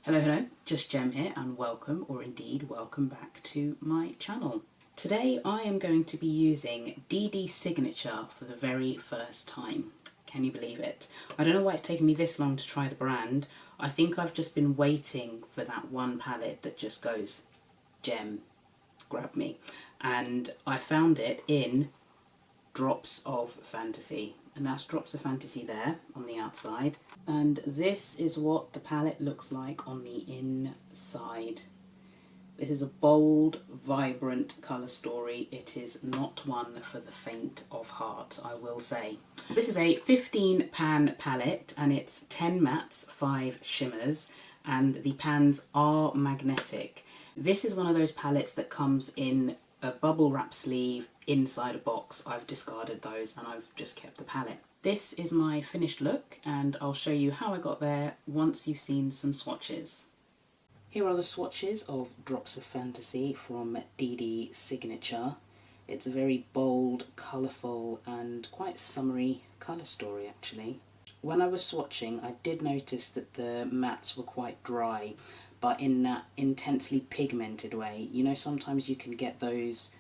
Hello, hello, just Gem here and welcome, or indeed welcome back to my channel. Today I am going to be using Dede Signature for the very first time. Can you believe it? I don't know why it's taken me this long to try the brand. I think I've just been waiting for that one palette that just goes, Gem, grab me. And I found it in Drops of Fantasy. And that's Drops of Fantasy there on the outside. And this is what the palette looks like on the inside. This is a bold, vibrant colour story. It is not one for the faint of heart, I will say. This is a 15 pan palette and it's 10 mattes, 5 shimmers, and the pans are magnetic. This is one of those palettes that comes in a bubble wrap sleeve inside a box. I've discarded those and I've just kept the palette. This is my finished look and I'll show you how I got there once you've seen some swatches. Here are the swatches of Drops of Fantasy from Dede Signature. It's a very bold, colourful and quite summery colour story actually. When I was swatching I did notice that the mattes were quite dry, but in that intensely pigmented way. You know, sometimes you can get those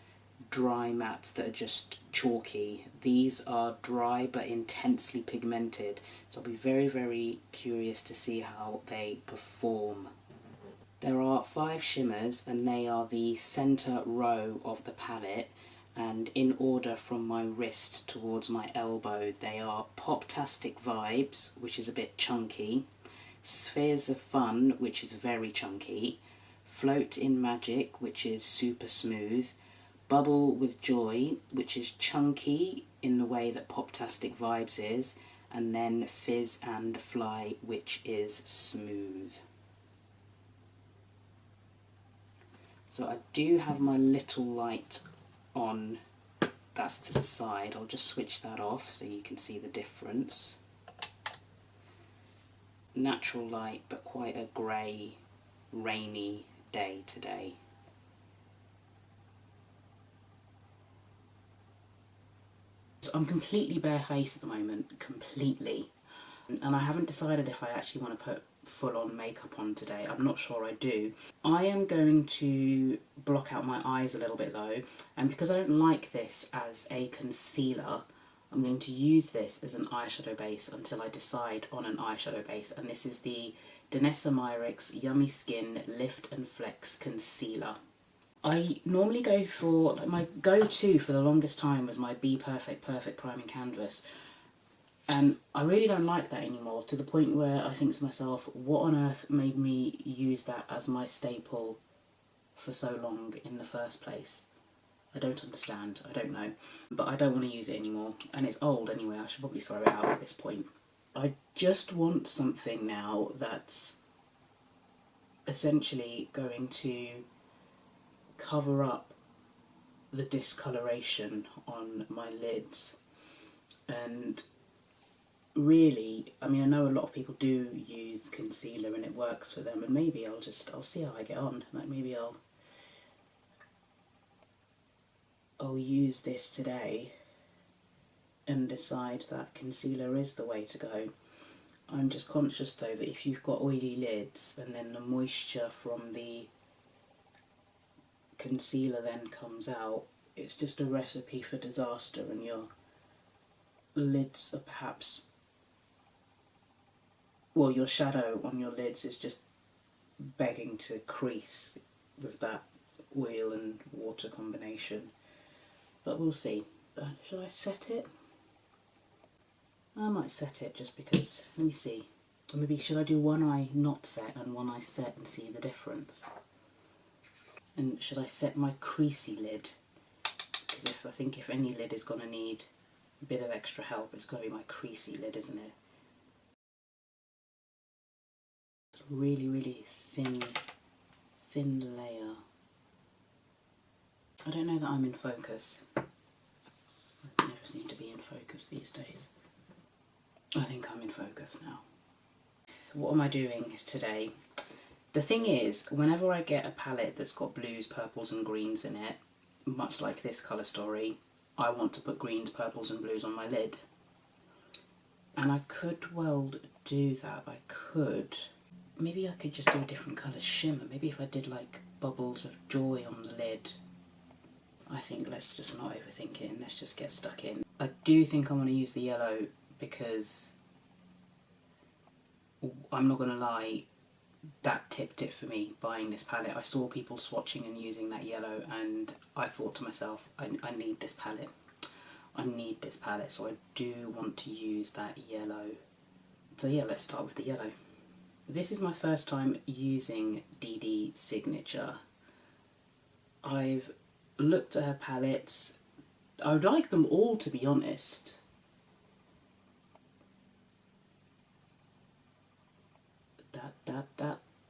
dry mattes that are just chalky. These are dry but intensely pigmented, so I'll be very, very curious to see how they perform. There are 5 shimmers and they are the centre row of the palette, and in order from my wrist towards my elbow they are Poptastic Vibes, which is a bit chunky, Spheres of Fun, which is very chunky, Float in Magic, which is super smooth, Bubble with Joy, which is chunky in the way that Poptastic Vibes is, and then Fizz and Fly, which is smooth. So I do have my little light on, that's to the side. I'll just switch that off so you can see the difference. Natural light, but quite a grey, rainy day today. So I'm completely barefaced at the moment, completely. And I haven't decided if I actually want to put full-on makeup on today. I'm not sure I do. I am going to block out my eyes a little bit though, and because I don't like this as a concealer, I'm going to use this as an eyeshadow base until I decide on an eyeshadow base, and this is the Danessa Myricks Yummy Skin Lift and Flex Concealer. I normally go for, like, my go-to for the longest time was my Be Perfect Priming Canvas, and I really don't like that anymore, to the point where I think to myself, what on earth made me use that as my staple for so long in the first place? I don't understand, I don't know, but I don't want to use it anymore, and it's old anyway, I should probably throw it out at this point. I just want something now that's essentially going to cover up the discoloration on my lids. And really, I mean, I know a lot of people do use concealer and it works for them, and maybe I'll see how I get on. Like, maybe I'll use this today and decide that concealer is the way to go. I'm just conscious though that if you've got oily lids and then the moisture from the concealer then comes out, it's just a recipe for disaster, and your lids are perhaps, well, your shadow on your lids is just begging to crease with that oil and water combination. But we'll see. Should I set it? I might set it just because, let me see. Or maybe should I do one eye not set and one eye set and see the difference? And should I set my creasy lid? Because I think if any lid is going to need a bit of extra help, it's going to be my creasy lid, isn't it? Really, really thin layer. I don't know that I'm in focus. I never seem to be in focus these days. I think I'm in focus now. What am I doing today? The thing is, whenever I get a palette that's got blues, purples and greens in it, much like this colour story, I want to put greens, purples and blues on my lid. And I could well do that. I could Maybe I could just do a different colour shimmer. Maybe if I did like bubbles of joy on the lid. I think let's just not overthink it and let's just get stuck in. I do think I want to use the yellow because I'm not going to lie, that tipped it for me buying this palette. I saw people swatching and using that yellow and I thought to myself, I need this palette. I need this palette, so I do want to use that yellow. So yeah, let's start with the yellow. This is my first time using Dede Signature. I've looked at her palettes. I like them all, to be honest.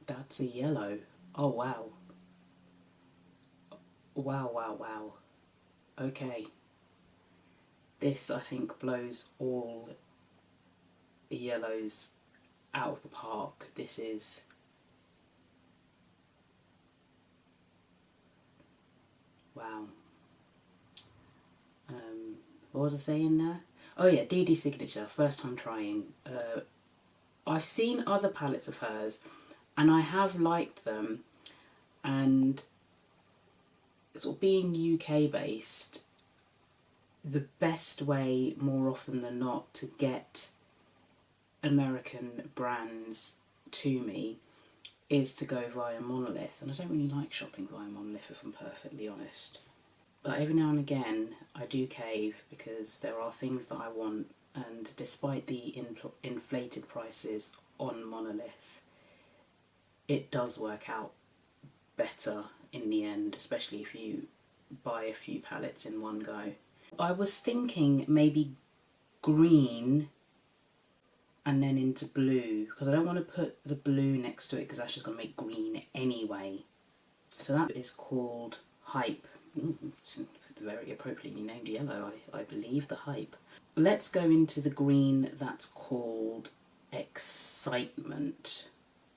That's a yellow. Oh wow. Wow, wow, wow. Okay. This, I think, blows all the yellows out of the park. This is... wow. What was I saying there? Oh yeah, Dede Signature, first time trying. I've seen other palettes of hers and I have liked them, and sort of being UK based, the best way more often than not to get American brands to me is to go via Monolith, and I don't really like shopping via Monolith if I'm perfectly honest. But every now and again I do cave because there are things that I want, and despite the inflated prices on Monolith, it does work out better in the end, especially if you buy a few palettes in one go. I was thinking maybe green and then into blue, because I don't want to put the blue next to it because that's just going to make green anyway. So that is called Hype. Very appropriately named yellow, I believe, the Hype. Let's go into the green that's called Excitement.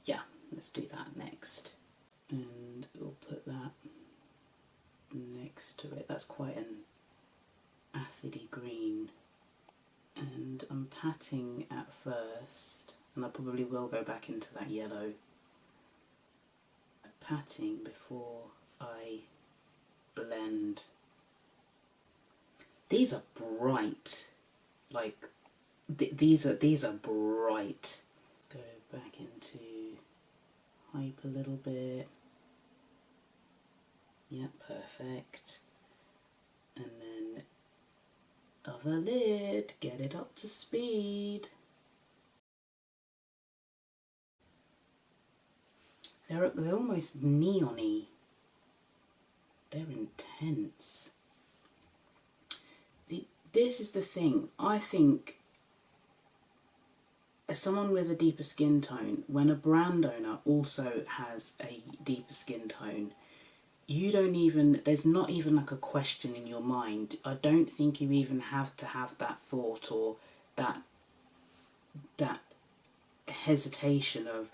Yeah, let's do that next. And we'll put that next to it. That's quite an acidy green. And I'm patting at first, and I probably will go back into that yellow. Patting before I blend. These are bright, like these are bright. Let's go back into Hype a little bit. Yep, perfect. And then other lid, get it up to speed. They're almost neon-y. They're intense. This is the thing. I think as someone with a deeper skin tone, when a brand owner also has a deeper skin tone, you don't even, there's not even like a question in your mind. I don't think you even have to have that thought or that hesitation of,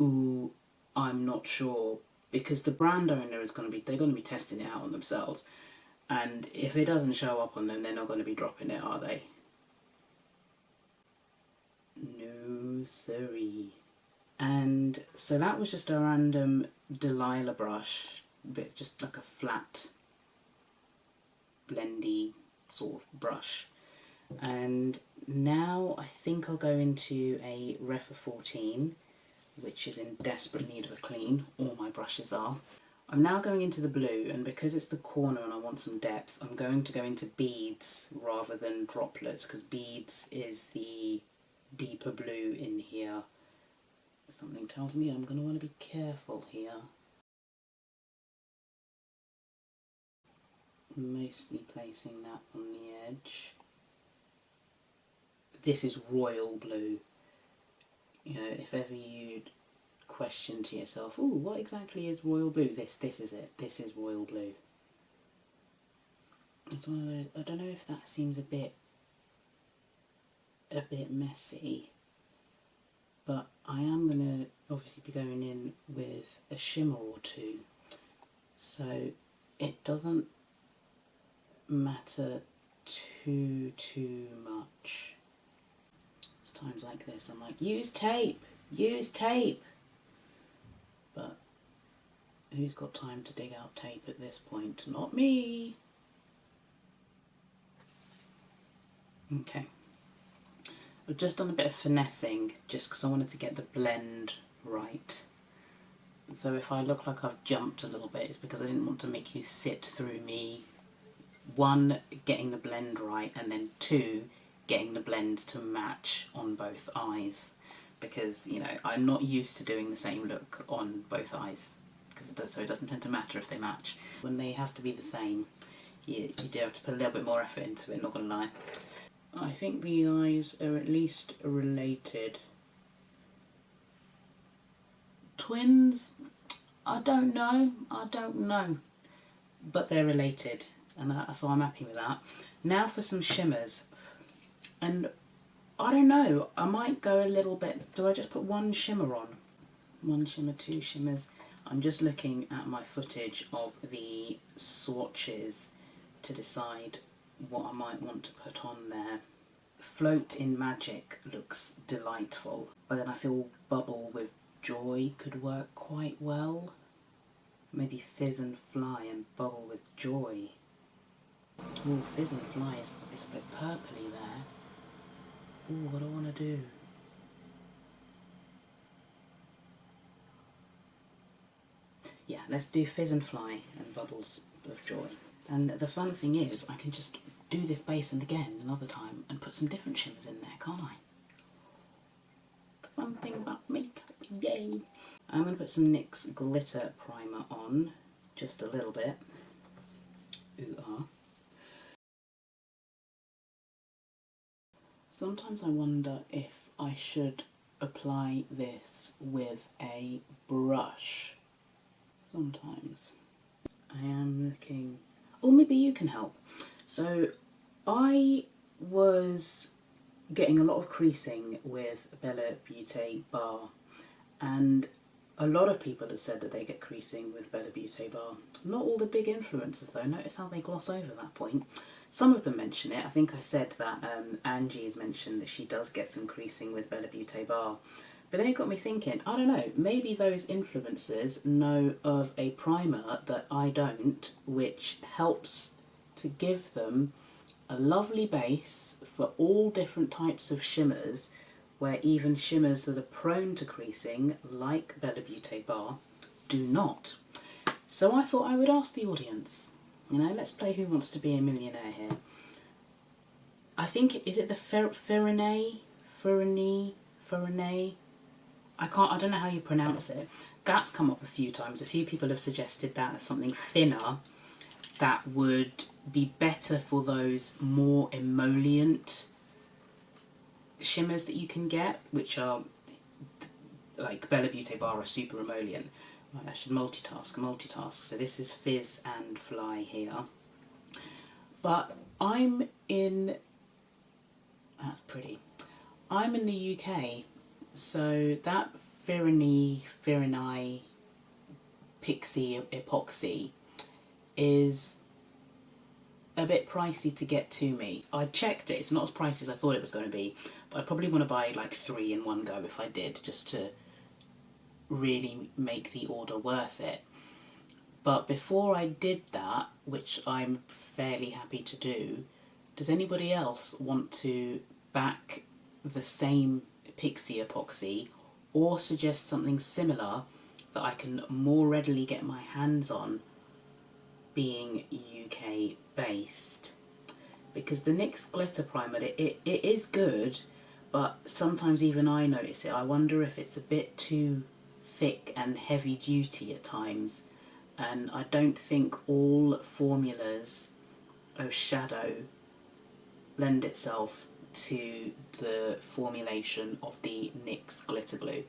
ooh, I'm not sure, because the brand owner is going to be, they're going to be testing it out on themselves, and if it doesn't show up on them, they're not going to be dropping it, are they? No siree. And so that was just a random Delilah brush, bit just like a flat blendy sort of brush. And now I think I'll go into a Refa 14, which is in desperate need of a clean. All my brushes are. I'm now going into the blue, and because it's the corner and I want some depth, I'm going to go into beads rather than droplets, because beads is the deeper blue in here. Something tells me I'm going to want to be careful here. Mostly placing that on the edge. This is royal blue. You know, if ever you'd question to yourself, ooh, what exactly is royal blue? This is it. This is royal blue. It's one of those, I don't know if that seems a bit messy, but I am going to obviously be going in with a shimmer or two, so it doesn't matter too much. It's times like this I'm like, use tape, Use tape! But who's got time to dig out tape at this point? Not me! Okay. I've just done a bit of finessing just because I wanted to get the blend right. So if I look like I've jumped a little bit, it's because I didn't want to make you sit through me, one, getting the blend right, and then two, getting the blend to match on both eyes. Because, you know, I'm not used to doing the same look on both eyes, because it doesn't tend to matter if they match. When they have to be the same, you do have to put a little bit more effort into it, not gonna lie. I think the eyes are at least related. Twins? I don't know, but they're related, and so I'm happy with that. Now for some shimmers, and I don't know, I might go a little bit, do I just put one shimmer on? One shimmer, two shimmers. I'm just looking at my footage of the swatches to decide what I might want to put on there. Float in Magic looks delightful, but then I feel Bubble with Joy could work quite well. Maybe Fizz and Fly and Bubble with Joy. Ooh, Fizz and Fly is a bit purpley there. Ooh, what do I want to do? Yeah, let's do Fizz and Fly and Bubbles of Joy. And the fun thing is, I can just do this base and again another time and put some different shimmers in there, can't I? The fun thing about makeup, yay! I'm going to put some NYX glitter primer on, just a little bit. Ooh-ah. Sometimes I wonder if I should apply this with a brush. Sometimes. I am looking... Oh, maybe you can help. So I was getting a lot of creasing with Bella Beauté Bar, and a lot of people have said that they get creasing with Bella Beauté Bar. Not all the big influencers though, notice how they gloss over that point. Some of them mention it. I think I said that Angie has mentioned that she does get some creasing with Bella Beauté Bar. But then it got me thinking, I don't know, maybe those influencers know of a primer that I don't, which helps to give them a lovely base for all different types of shimmers, where even shimmers that are prone to creasing, like Bella Beauté Bar, do not. So I thought I would ask the audience, you know, let's play Who Wants to Be a Millionaire here. I think, is it the Ferrine? I don't know how you pronounce it. That's come up a few times. A few people have suggested that as something thinner that would be better for those more emollient shimmers that you can get, which are like Bella Beauté Bar are super emollient. Right, I should multitask. So this is Fizz and Fly here. But I'm in... That's pretty. I'm in the UK, so that Ferrine Pixie Epoxy is a bit pricey to get to me. I checked it, it's not as pricey as I thought it was going to be, but I'd probably want to buy like 3 in one go if I did, just to really make the order worth it. But before I did that, which I'm fairly happy to do, does anybody else want to back the same Pixie Epoxy or suggest something similar that I can more readily get my hands on, being UK based? Because the NYX glitter primer, it is good, but sometimes even I notice it. I wonder if it's a bit too thick and heavy duty at times, and I don't think all formulas of shadow lend itself to the formulation of the NYX glitter glue.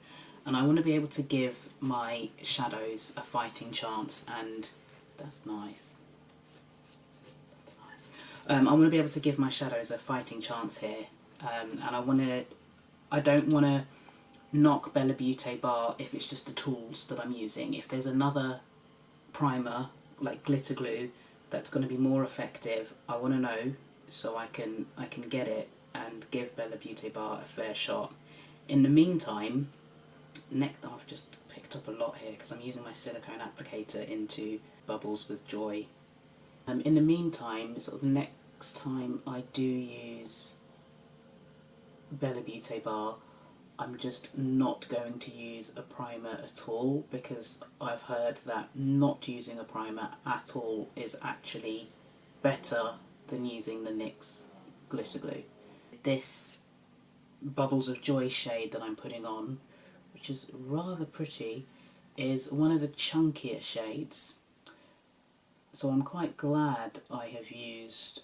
And I want to be able to give my shadows a fighting chance, and that's nice. I want to be able to give my shadows a fighting chance here, and I don't want to knock Bella Beauté Bar if it's just the tools that I'm using. If there's another primer like glitter glue that's going to be more effective, I want to know so I can get it and give Bella Beauté Bar a fair shot. In the meantime, next, I've just picked up a lot here because I'm using my silicone applicator into Bubbles with Joy. In the meantime, sort of next time I do use Bella Beauté Bar, I'm just not going to use a primer at all, because I've heard that not using a primer at all is actually better than using the NYX glitter glue. This Bubbles of Joy shade that I'm putting on, which is rather pretty, is one of the chunkier shades. So I'm quite glad I have used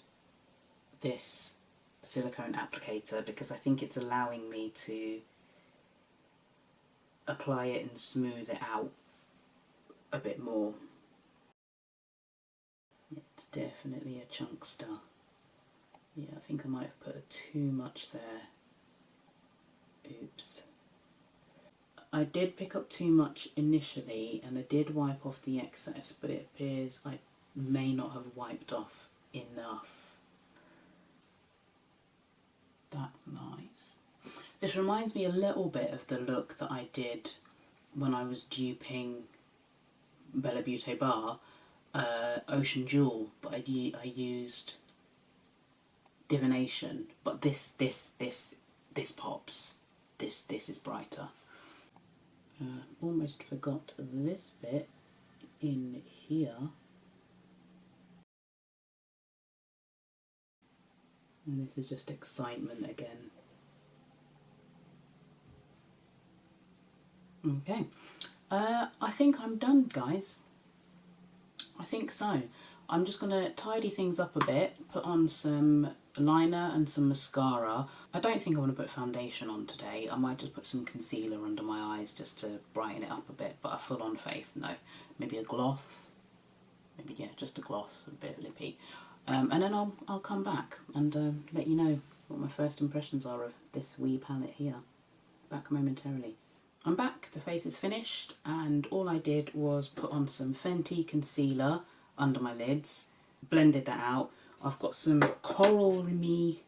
this silicone applicator, because I think it's allowing me to apply it and smooth it out a bit more. It's definitely a chunkster. Yeah, I think I might have put too much there. Oops. I did pick up too much initially and I did wipe off the excess, but it appears I may not have wiped off enough. That's nice. This reminds me a little bit of the look that I did when I was duping Bella Beauté Bar, Ocean Jewel, but I used Divination, but this pops. This is brighter. Almost forgot this bit in here. And this is just excitement again. Okay, I think I'm done, guys. I think so. I'm just going to tidy things up a bit, put on some liner and some mascara. I don't think I want to put foundation on today. I might just put some concealer under my eyes just to brighten it up a bit, but a full-on face, no. Maybe a gloss. Maybe, yeah, just a gloss, a bit lippy. And then I'll come back and let you know what my first impressions are of this wee palette here. Back momentarily. I'm back, the face is finished, and all I did was put on some Fenty concealer under my lids, blended that out. I've got some Coral Me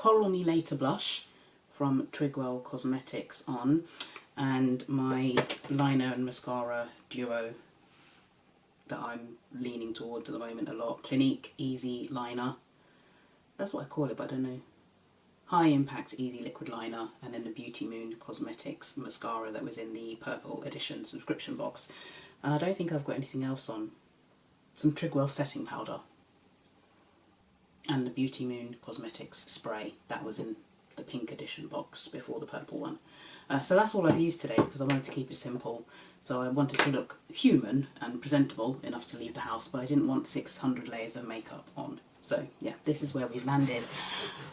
Later blush from Trigwell Cosmetics on, and my liner and mascara duo that I'm leaning towards at the moment a lot, Clinique Easy Liner. That's what I call it, but I don't know. High Impact Easy Liquid Liner, and then the Beauty Moon Cosmetics mascara that was in the Purple Edition subscription box. And I don't think I've got anything else on. Some Trigwell setting powder. And the Beauty Moon Cosmetics spray that was in the pink edition box before the purple one. So that's all I've used today because I wanted to keep it simple. So I wanted to look human and presentable enough to leave the house, but I didn't want 600 layers of makeup on. So yeah, this is where we've landed.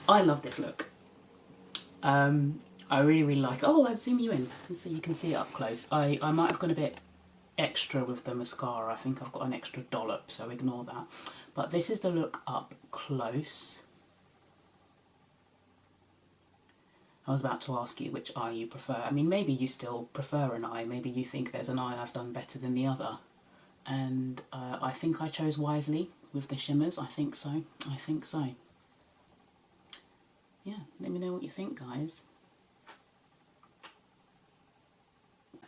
I love this look. I really like it. Oh, I'd zoom you in so you can see it up close. I might have gone a bit extra with the mascara. I think I've got an extra dollop, so ignore that. But this is the look up close. I was about to ask you which eye you prefer. I mean, maybe you still prefer an eye. Maybe you think there's an eye I've done better than the other. And I think I chose wisely with the shimmers. I think so. I think so. Yeah, let me know what you think, guys.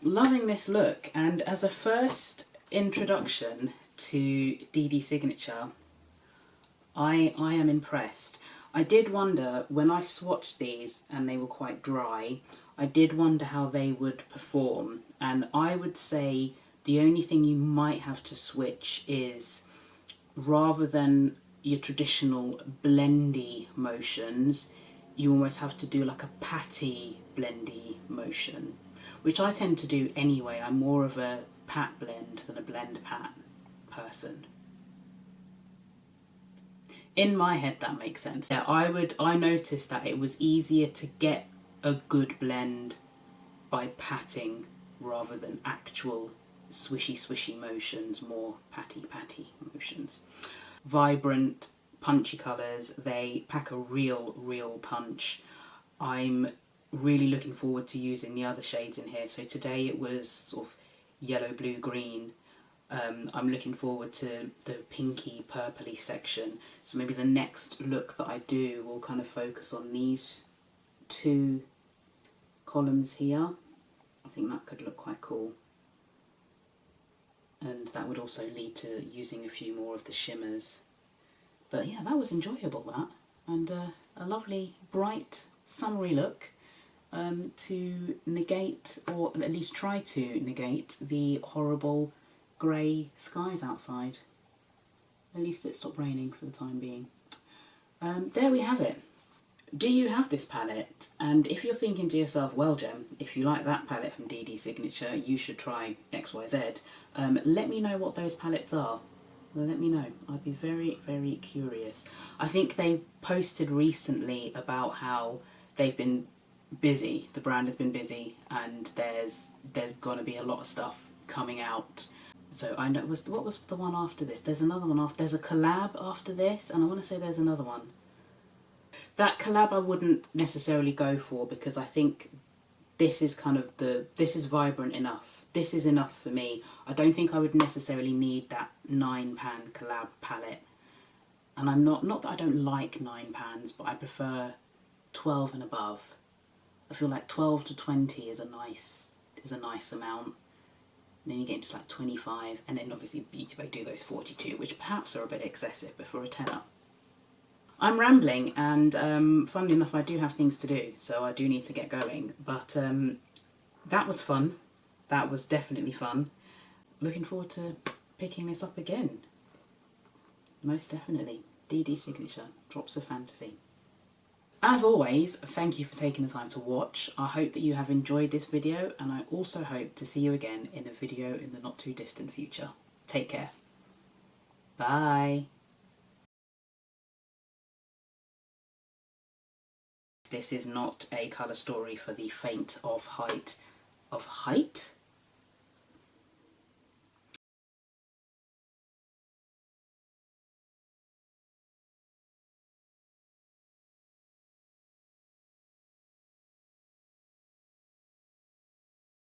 Loving this look, and as a first introduction to Dede Signature, I am impressed. I did wonder, when I swatched these and they were quite dry, I did wonder how they would perform, and I would say the only thing you might have to switch is, rather than your traditional blendy motions, you almost have to do like a patty blendy motion, which I tend to do anyway. I'm more of a pat blend than a blend pat person. In my head, that makes sense. Yeah, I noticed that it was easier to get a good blend by patting rather than actual swishy motions, more patty motions. Vibrant, punchy colours, they pack a real punch. I'm really looking forward to using the other shades in here. So today it was sort of yellow, blue, green. I'm looking forward to the pinky, purpley section. So maybe the next look that I do will kind of focus on these two columns here. I think that could look quite cool. And that would also lead to using a few more of the shimmers. But yeah, that was enjoyable, that. And a lovely, bright, summery look to negate, or at least try to negate, the horrible grey skies outside. At least it stopped raining for the time being. There we have it. Do you have this palette? And if you're thinking to yourself, well Gem, if you like that palette from Dede Signature, you should try XYZ, let me know what those palettes are. Let me know. I'd be very, very curious. I think they posted recently about how they've been busy, the brand has been busy, and there's going to be a lot of stuff coming out. So I know, what was the one after this? There's another one after, there's a collab after this, and I want to say there's another one. That collab I wouldn't necessarily go for, because I think this is kind of this is vibrant enough. This is enough for me. I don't think I would necessarily need that 9-pan collab palette. And I'm not that I don't like 9 pans, but I prefer 12 and above. I feel like 12 to 20 is a nice amount. And then you get into like 25, and then obviously Beauty Bay do those 42, which perhaps are a bit excessive, but for a tenner. I'm rambling, and funnily enough I do have things to do, so I do need to get going. But that was fun. That was definitely fun. Looking forward to picking this up again. Most definitely. Dede Signature, Drops of Fantasy. As always, thank you for taking the time to watch. I hope that you have enjoyed this video, and I also hope to see you again in a video in the not too distant future. Take care. Bye. This is not a colour story for the faint of heart. Of height?